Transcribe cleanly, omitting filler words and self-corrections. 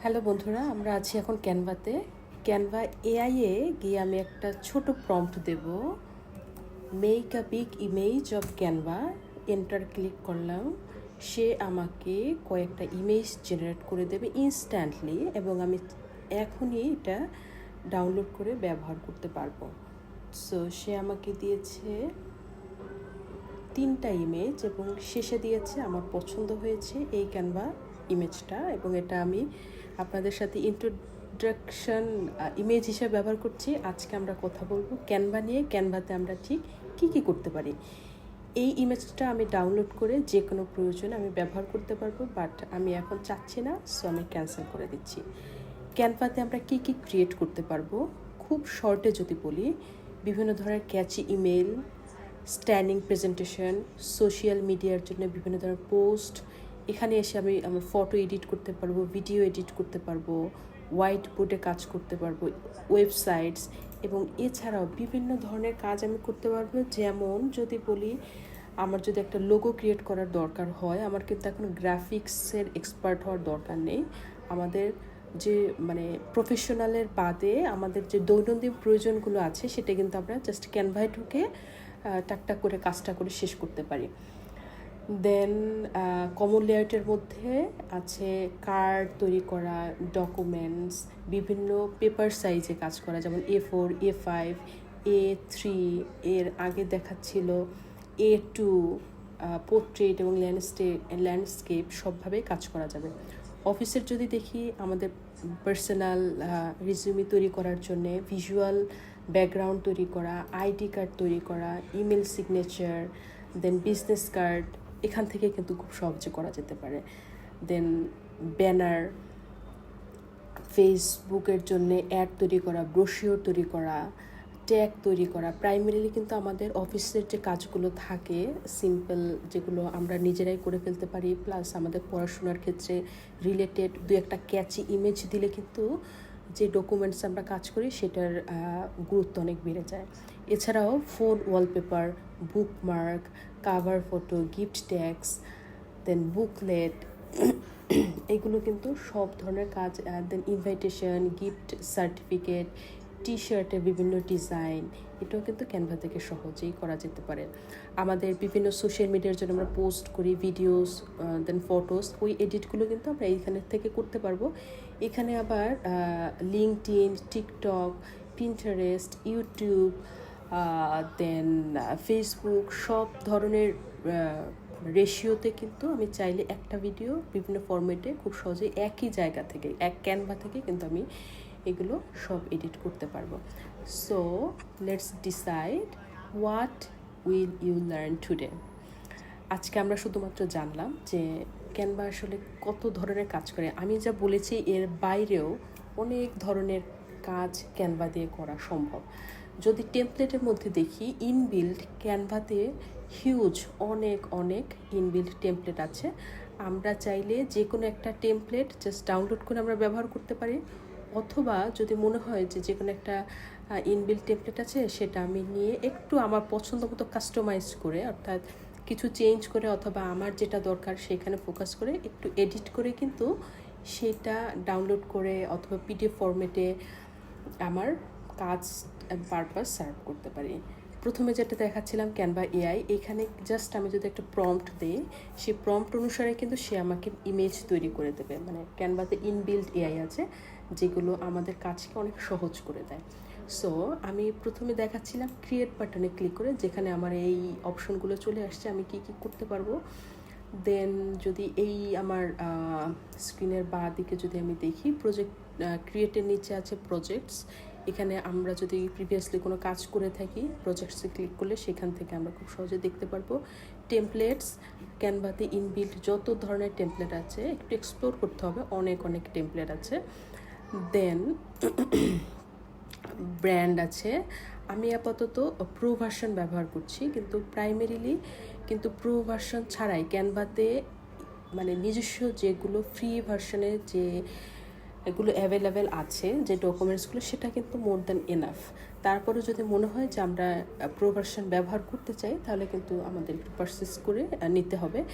Hello বন্ধুরা, আমরা আছি এখন ক্যানভাতে। ক্যানভা এআইয়ে গিয়ে আমি একটা ছোট প্রম্পট দেব, make a big image of Canva. Enter click করলাম, সে আমাকে কয়েকটা ইমেজ জেনারেট করে দেবে ইনস্ট্যান্টলি, এবং আমি এখনই এটা ডাউনলোড করে ব্যবহার করতে পারবো। সো সে আমাকে দিয়েছে 3টা ইমেজ এবং শেষে দিয়েছে আমার পছন্দ হয়েছে এই ক্যানভা ইমেজটা, এবং এটা আমি আপনাদের সাথে ইন্ট্রোডাকশন ইমেজ হিসেবে ব্যবহার করছি। আজকে আমরা কথা বলবো ক্যানভা নিয়ে, ক্যানভাতে আমরা ঠিক কী করতে পারি। এই ইমেজটা আমি ডাউনলোড করে যে কোনো প্রয়োজনে আমি ব্যবহার করতে পারবো, বাট আমি এখন চাচ্ছি না, সো আমি ক্যান্সেল করে দিচ্ছি। ক্যানভাতে আমরা কী ক্রিয়েট করতে পারবো, খুব শর্টে যদি বলি, বিভিন্ন ধরনের ক্যাচি ইমেল, স্ট্যান্ডিং প্রেজেন্টেশন, সোশ্যাল মিডিয়ার জন্য বিভিন্ন ধরনের পোস্ট। এখানে এসে আমি আমার ফটো এডিট করতে পারবো, ভিডিও এডিট করতে পারবো, হোয়াইট বোর্ডে কাজ করতে পারবো, ওয়েবসাইটস, এবং এছাড়াও বিভিন্ন ধরনের কাজ আমি করতে পারবো। যেমন যদি বলি, আমার যদি একটা লোগো ক্রিয়েট করার দরকার হয়, আমার কিন্তু এখন গ্রাফিক্সের এক্সপার্ট হওয়ার দরকার নেই। আমাদের যে প্রফেশনালের বাদে আমাদের যে দৈনন্দিন প্রয়োজনগুলো আছে সেটা কিন্তু আমরা জাস্ট ক্যানভায় ঢুকে টাকটাক করে কাজটা করে শেষ করতে পারি। দেন কমন লেআউটের মধ্যে আছে কার্ড তৈরি করা, ডকুমেন্টস, বিভিন্ন পেপার সাইজে কাজ করা, যেমন A4, A5, A3, এর আগে দেখাচ্ছিল A2, পোর্ট্রেট এবং ল্যান্ডস্কেপ সবভাবে কাজ করা যাবে। অফিসের যদি দেখি, আমাদের পার্সোনাল রিজিউমি তৈরি করার জন্য ভিজুয়াল ব্যাকগ্রাউন্ড তৈরি করা, আইডি কার্ড তৈরি করা, ইমেল সিগনেচার, দেন বিজনেস কার্ড, এখান থেকে কিন্তু খুব সহজে করা যেতে পারে। দেন ব্যানার, ফেসবুকের জন্য অ্যাড তৈরি করা, ব্রোশিওর তৈরি করা, ট্যাগ তৈরি করা। প্রাইমারিলি কিন্তু আমাদের অফিসের যে কাজগুলো থাকে সিম্পল, যেগুলো আমরা নিজেরাই করে ফেলতে পারি, প্লাস আমাদের পড়াশোনার ক্ষেত্রে রিলেটেড দু একটা ক্যাচি ইমেজ দিলে কিন্তু যে ডকুমেন্টস আমরা কাজ করি সেটার গুরুত্ব অনেক বেড়ে যায়। এছাড়াও phone wallpaper, bookmark, cover photo, gift tags, then booklet, এগুলো কিন্তু সব ধরনের কাজ। দেন ইনভাইটেশন, গিফট সার্টিফিকেট, টি শার্টের বিভিন্ন ডিজাইন, এটাও কিন্তু ক্যানভা থেকে সহজেই করা যেতে পারে। আমাদের বিভিন্ন সোশ্যাল মিডিয়ার জন্য আমরা পোস্ট করি ভিডিওস, দেন ফটোস, ওই এডিটগুলো কিন্তু আমরা এইখানে থেকে করতে পারবো। এখানে আবার লিঙ্কডইন, টিকটক, পিন্টারেস্ট, ইউটিউব, দেন ফেসবুক, সব ধরনের রেশিওতে কিন্তু আমি চাইলে একটা ভিডিও বিভিন্ন ফরম্যাটে খুব সহজে একই জায়গা থেকে, এক ক্যানভা থেকে কিন্তু আমি এগুলো সব এডিট করতে পারবো। So let's decide what will you learn today. আজকে আমরা শুধুমাত্র জানলাম যে ক্যানভা আসলে কত ধরনের কাজ করে। আমি যা বলেছি এর বাইরেও অনেক ধরনের কাজ ক্যানভা দিয়ে করা সম্ভব। যদি টেমপ্লেটের মধ্যে দেখি, ইনবিল্ড ক্যানভাতে হিউজ অনেক ইনবিল্ড টেমপ্লেট আছে। আমরা চাইলে যে কোনো একটা টেমপ্লেট জাস্ট ডাউনলোড করে আমরা ব্যবহার করতে পারি, অথবা যদি মনে হয় যে কোনো একটা ইনবিল্ড টেমপ্লেট আছে সেটা আমি নিয়ে একটু আমার পছন্দ মতো কাস্টমাইজ করে, অর্থাৎ কিছু চেঞ্জ করে অথবা আমার যেটা দরকার সেখানে ফোকাস করে একটু এডিট করে কিন্তু সেটা ডাউনলোড করে অথবা পিডিএফ ফরম্যাটে আমার কাজ পারপাস সার্ভ করতে পারি। প্রথমে যেটা দেখাচ্ছিলাম ক্যানভা এআই, এখানে জাস্ট আমি যদি একটা প্রম্পট দিই, সেই প্রম্পট অনুসারে কিন্তু সে আমাকে ইমেজ তৈরি করে দেবে। ক্যানভাতে ইনবিল্ড এআই আছে যেগুলো আমাদের কাজকে অনেক সহজ করে দেয়। সো আমি প্রথমে দেখাচ্ছিলাম ক্রিয়েট বাটনে ক্লিক করে, যেখানে আমার এই অপশনগুলো চলে আসছে, আমি কি করতে পারবো। দেন যদি এই আমার স্ক্রিনের বাঁ দিকে যদি আমি দেখি, প্রজেক্ট ক্রিয়েটের নিচে আছে প্রজেক্টস। এখানে আমরা যদি প্রিভিয়াসলি কোনো কাজ করে থাকি, প্রজেক্টসে ক্লিক করলে সেখান থেকে আমরা খুব সহজে দেখতে পারবো। টেমপ্লেটস, ক্যানভাতে ইনবিল্ট যত ধরনের টেমপ্লেট আছে একটু এক্সপ্লোর করতে হবে, অনেক টেমপ্লেট আছে। দেন ব্র্যান্ড আছে। আমি আপাতত প্রো ভার্সন ব্যবহার করছি, কিন্তু প্রাইমারিলি কিন্তু প্রো ভার্সন ছাড়াই ক্যানভাতে নিজস্ব যেগুলো ফ্রি ভার্সনে যে এগুলো অ্যাভেলেবেল আছে, যে ডকুমেন্টসগুলো, সেটা কিন্তু মোর দ্যান এনাফ। তারপরে যদি মনে হয় যে আমরা প্রো ভার্সন ব্যবহার করতে চাই, তাহলে কিন্তু আমাদের একটু পারচেস করে নিতে হবে।